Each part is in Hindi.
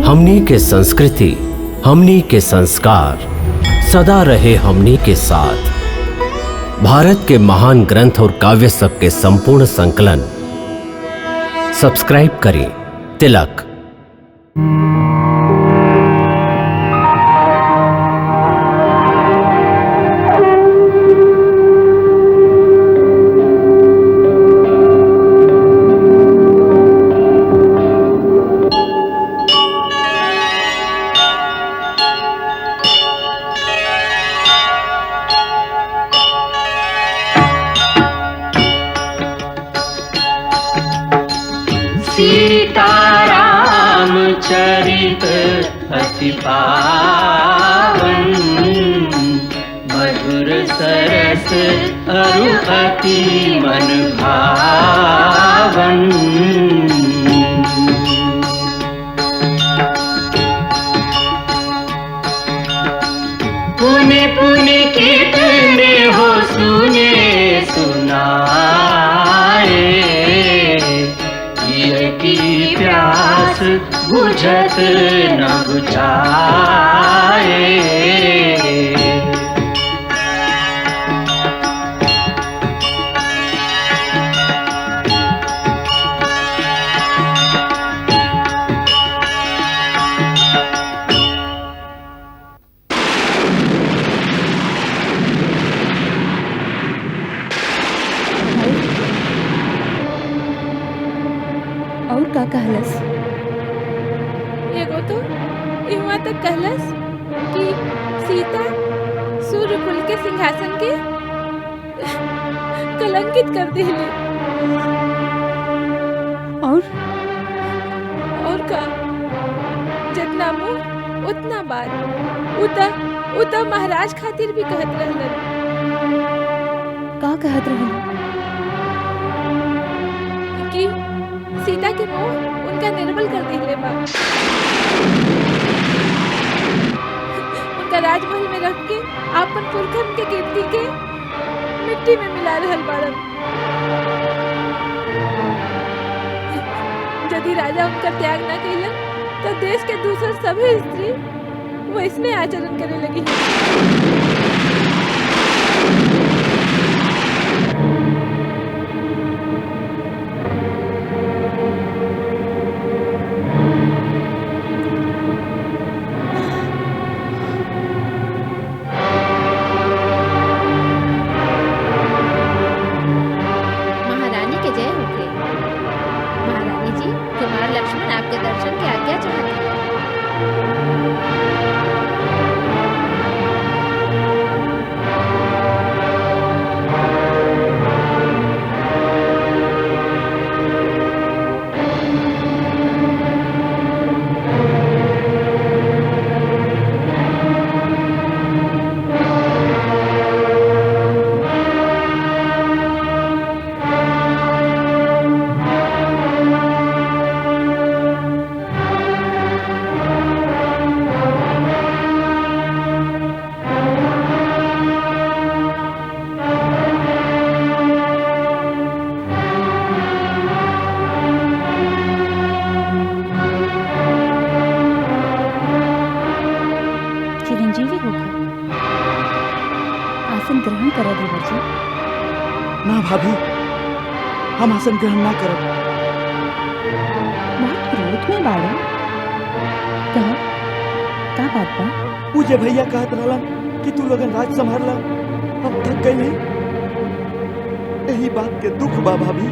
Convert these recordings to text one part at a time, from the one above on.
हमनी के संस्कृति, हमनी के संस्कार सदा रहे हमनी के साथ। भारत के महान ग्रंथ और काव्य सब के संपूर्ण संकलन सब्सक्राइब करें तिलक। सीताराम चरित अति पावन, मधुर सरस अरु अति मन भावन। पुने पुने कितने हो सुने सुनाए, की प्यास बुझत न बुझाए। और का कहलस? एगो तो इहाँ तक कहलस कि सीता सूर्यकुल के सिंहासन के कलंकित कर देली। और का जितना मुँह उतना बात। उता महाराज खातिर भी कहत रहलन। का कहत रहन? कि सीता के मुंह उनका निर्बल कर दिले बा। उनका राजमहल में रख के आपन पुरखन के कीर्ति के मिट्टी में मिला रहल बाड़न। यदि राजा उनका त्याग न कइलन तो देश के दूसर सभी स्त्री वैसने आचरण करे लगी। ग्रहण करा देवर जी। ना भाभी, हम आसन ग्रहण ना करब। बहुत क्रोध में बाड़ो। कहा का बात बा? पूजे भैया कहत रहलन कि तू लोगन राज संभाल, हम थक गए नहीं। यही बात के दुख बा भाभी।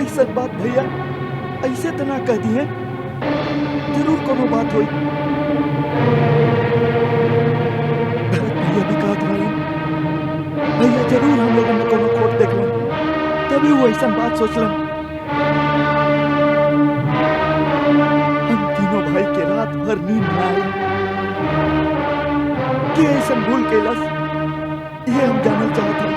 ऐसा बात भैया ऐसे तो ना कह दिए, जरूर कोनो बात हुई। भैया भी कहत रहलन भैया जरूर हम लोगन में कोनो खोट देखलन, तभी वो ऐसा बात सोचलन। हम तीनों भाई के रात भर नींद ना आई। कि ऐसा भूल कैलस ये हम जानना चाहते हैं।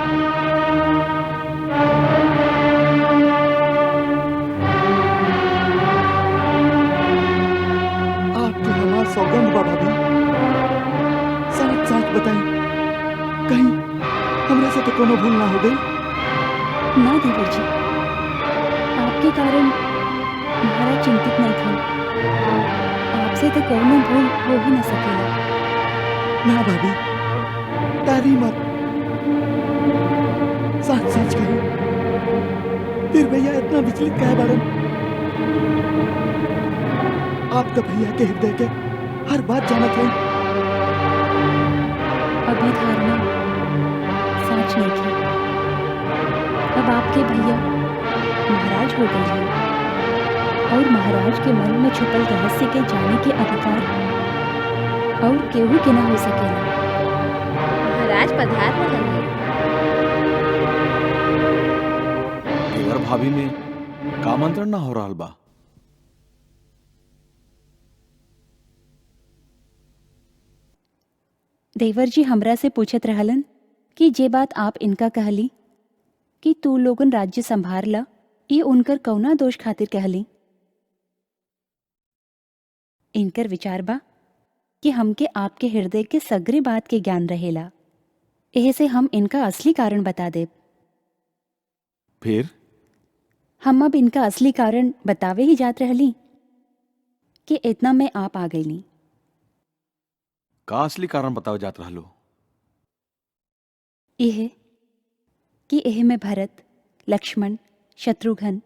आपके हमारा सौगंध बा भाभी, सच सच बताई, कहीं हमरे से तो कोनो भूल ना हो गई? ना देवर जी, आपके कारण महाराज चिंतित नहीं थे। आपसे तो कौनो भूल हो ही न सकेला। ना भाभी, तारी मत। सच सच कही, फिर भैया इतना विचलित काहे बाड़न? आप तो भैया के हृदय के हर बात जानत हैं। अभी धारणा सच नहीं थी। अब आपके भैया महाराज हो गए हैं और महाराज के मन में छुपल रहस्य के जाने के अधिकार और केहू के ना हो सकेला। महाराज पधार रहल है। देवर भाभी में का मंत्रण ना हो रहा बा? देवर जी हमरा से पूछत रहलन कि जे बात आप इनका कहली कि तू लोगन राज्य संभार ला, ये उनकर कौना दोष खातिर कहली। इनकर विचार बा कि हमके आपके हृदय के सगरे बात के ज्ञान रहेला, एहे से हम इनका असली कारण बता देब। फिर हम अब इनका असली कारण बतावे ही जात रहली कि इतना में आप आ गईली। का असली कारण बताओ जात रहलो? यह कि एह में भरत, लक्ष्मण, शत्रुघ्न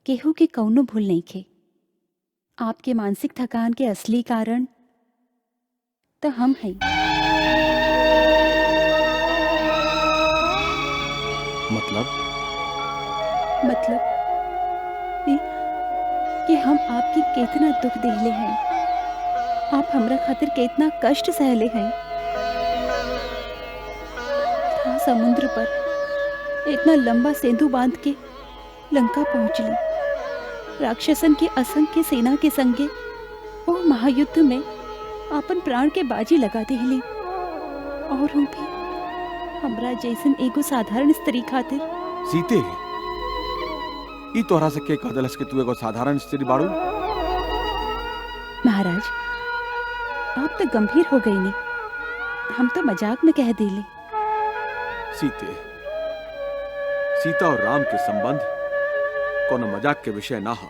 केहू के कौनो भूल नहीं खे। आपके मानसिक थकान के असली कारण तो हम हैं। मतलब ये कि हम आपके कितना दुख देहले हैं, आप हमरा खातिर कितना कष्ट सहले हैं। था समुद्र पर इतना लंबा सेंधु बांध के लंका पहुंचली, राक्षसन की असंख्य सेना के संगे वो महायुद्ध में अपन प्राण के बाजी लगा देहली, और हम भी हमरा जैसन एगो साधारण स्त्री खातिर। सीते ई तोहरा से के कह दलस कि तू एगो साधारण स्त्री बाड़ू? महाराज, आप तो गंभीर हो गई नहीं, हम तो मजाक में कह दिली। सीता और राम के संबंध कोनो मजाक के विषय ना हो।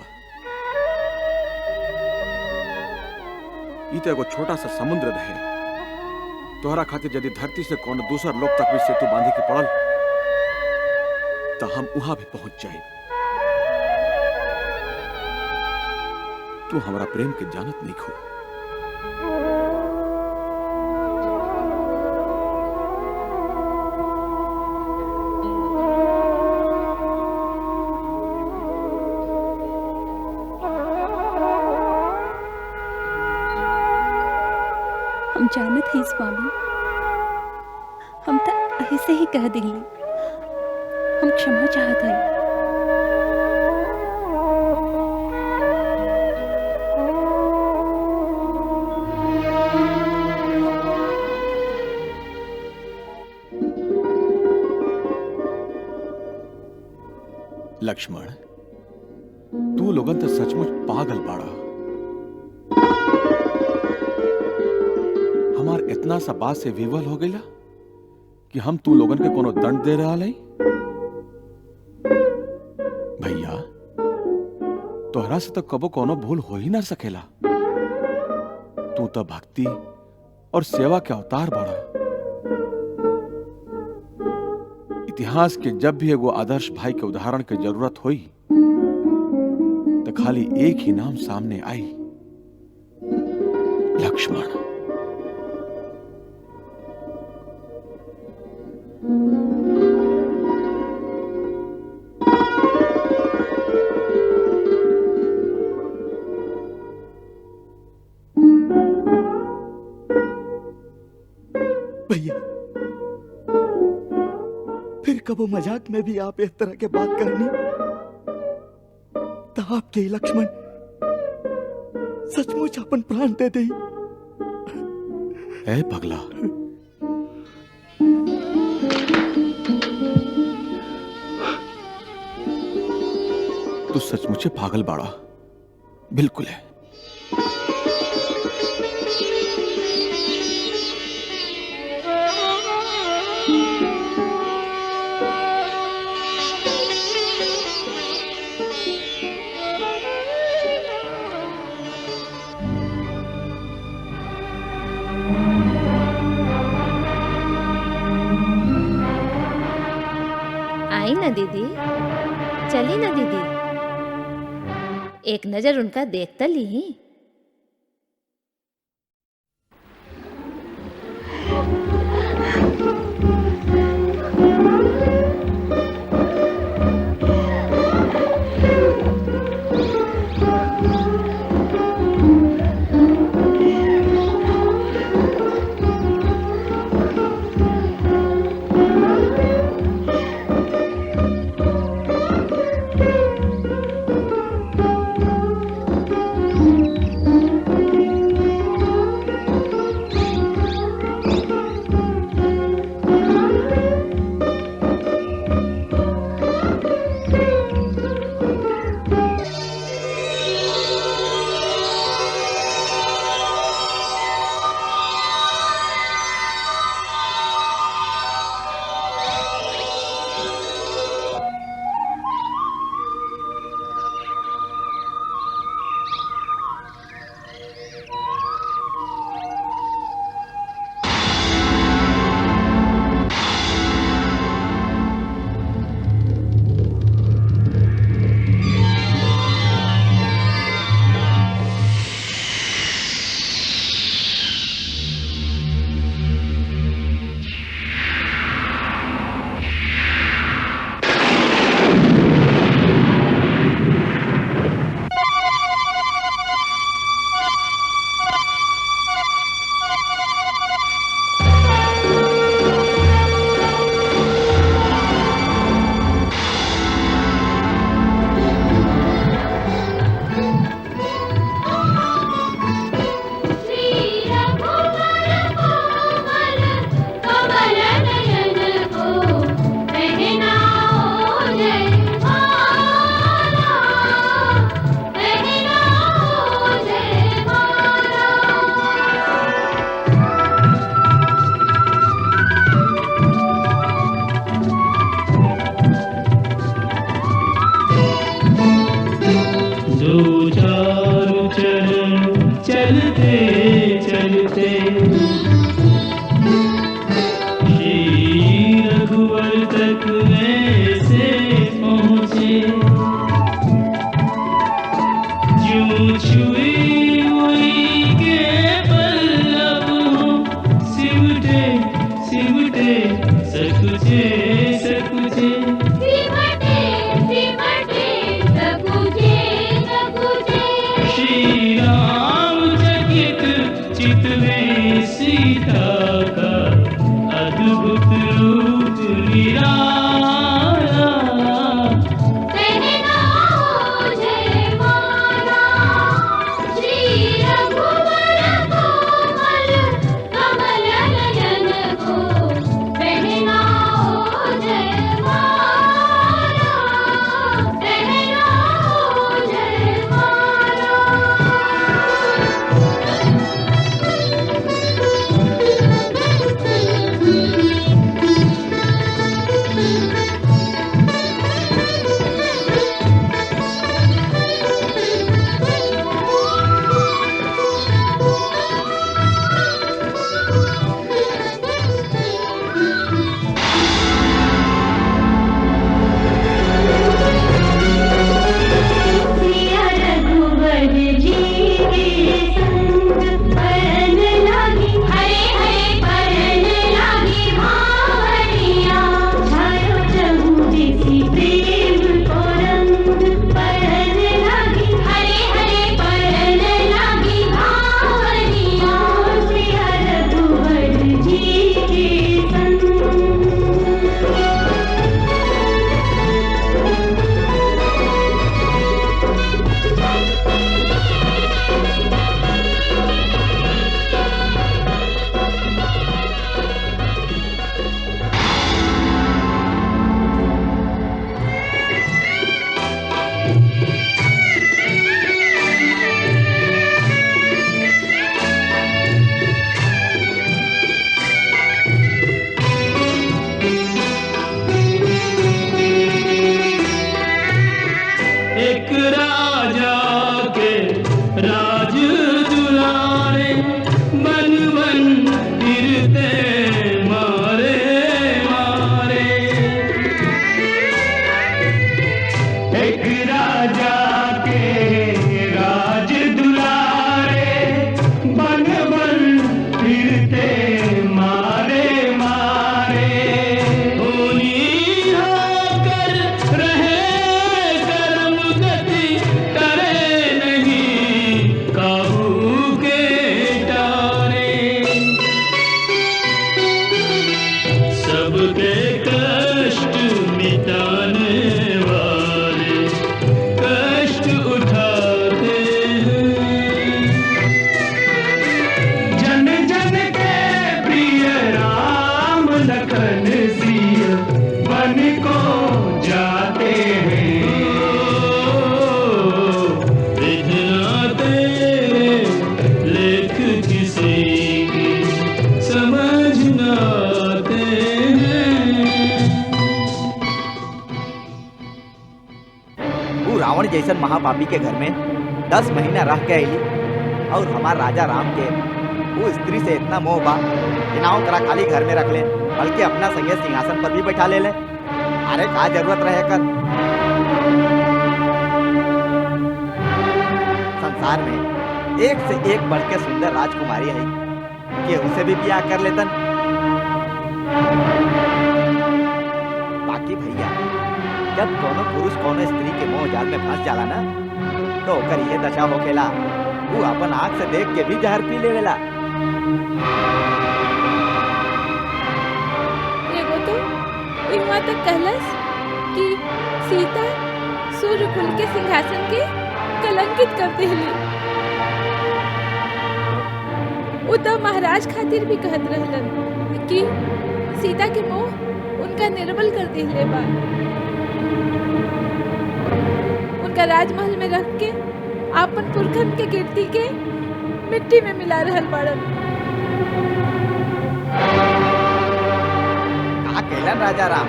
ई तो एगो छोटा सा समुद्र रहे। तोहरा खातिर यदि धरती से कोनो दूसर लोक तक भी सेतु बांधे के पड़ल तो हम वहां भी पहुंच जाए। तू हमारा प्रेम के जानत नहीं खो। हम जानत ही स्वामी, हम तो ऐसे ही कह दिली। हम क्षमा चाहते हैं। लक्ष्मण, तू लोगन तो सचमुच पागल बाड़ा। हमार इतना सा बात से विवल हो गया कि हम तू लोगन के कोनो दंड दे रहा है। भैया, तोहरा से तो कबो कोनो भूल हो ही ना सकेला। तू तो भक्ति और सेवा के अवतार बाड़ा। इतिहास के जब भी एगो आदर्श भाई के उदाहरण की जरूरत हुई तो खाली एक ही नाम सामने आई, लक्ष्मण। भैया, फिर कबो मजाक में भी आप इस तरह के बात करनी तो आपके लक्ष्मण सचमुच अपन प्राण दे दे। ए पगला, तू सचमुच पागल बाड़ा। बिल्कुल है। दीदी, चली ना दीदी, एक नजर उनका देख त ली। जैसन महापापी के घर में 10 महीना रह के अली और हमार राजा राम के वो स्त्री से इतना मोह बा कि ना ओकरा खाली घर में रख ले बल्कि अपना संगे सिंहासन पर भी बैठा ले। अरे का जरूरत रहे कर संसार में एक से एक बढ़ के सुंदर राजकुमारी है कि उसे भी ब्याह कर लेतन। बाकी भैया जब कोनो पुरुष कोनो स्त्री के मोह जाल में फंस जाला ना तो ओकर ये दशा होखेला वो अपन आँख से देख के भी जहर पी लेवेला। एगो तो इहाँ तक कहलस कि सीता सूर्यकुल के सिंहासन के कलंकित कर देली। उद्धव महाराज खातिर भी कहत रहलन कि सीता के मोह उनका निर्बल कर देले बा। उनका राजमहल में रख के आपन पुरखन के कीर्ति के मिट्टी में मिला रहल बाड़न। का कहलन राजा राम?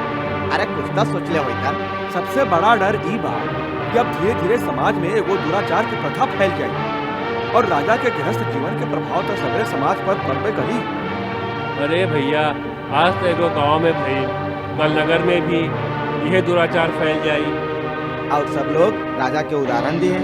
अरे कुछ तो सोचले होई था। सबसे बड़ा डर ई बा कि अब धीरे धीरे समाज में एगो दुराचार की प्रथा फैल जाए और राजा के गृहस्थ जीवन के प्रभाव तो सगरे समाज पर पड़बे करी। अरे भैया आज तो एगो गाँव में भई कल नगर में भी यह दुराचार फैल जाई और सब लोग राजा के उदाहरण दिए।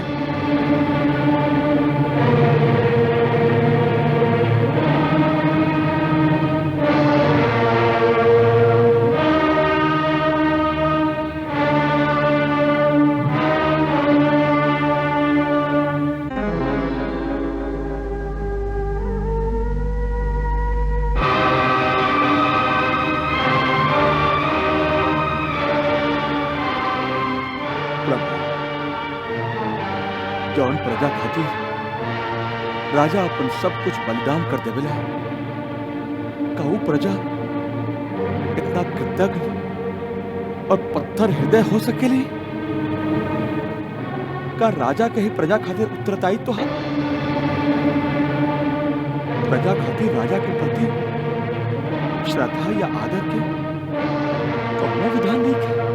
जौन प्रजा खातिर राजा अपन सब कुछ बलिदान कर देवेला कहू प्रजा इतना कृतज्ञ और पत्थर हृदय हो सकेली? का राजा के ही प्रजा खातिर उत्तरदायित्व तो है? प्रजा खातिर राजा के प्रति श्रद्धा या आदर के कौनो विधान नहीं है।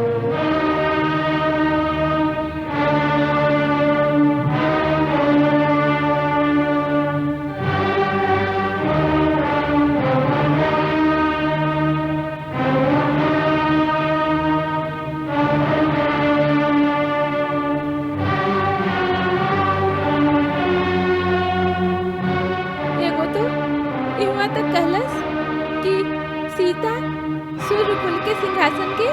सिंहासन के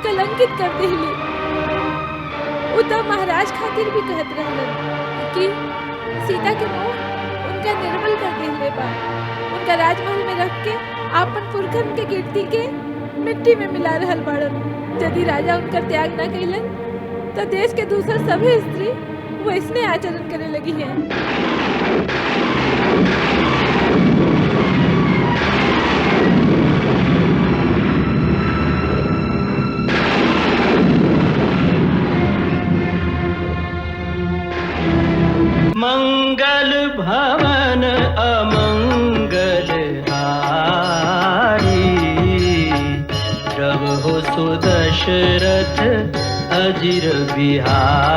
कलंकित कर देली। उद्धव महाराज खातिर भी कहत रहलन कि सीता के मोह उनका निर्बल कर देले बा। उनका राजमहल में रख के आपन पुरखन के कीर्ति के मिट्टी में मिला रहल बाड़न। यदि राजा उनका त्याग न कैलन तो देश के दूसर सभी स्त्री वैसने आचरण करे लगी है। मंगल भवन अमंगल हारी, प्रभु सुदशरथ अजिर बिहारी।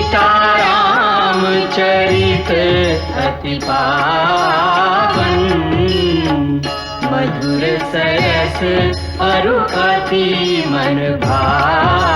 सीताराम चरित अति पावन, मधुर सरस अरु अति मन भावन।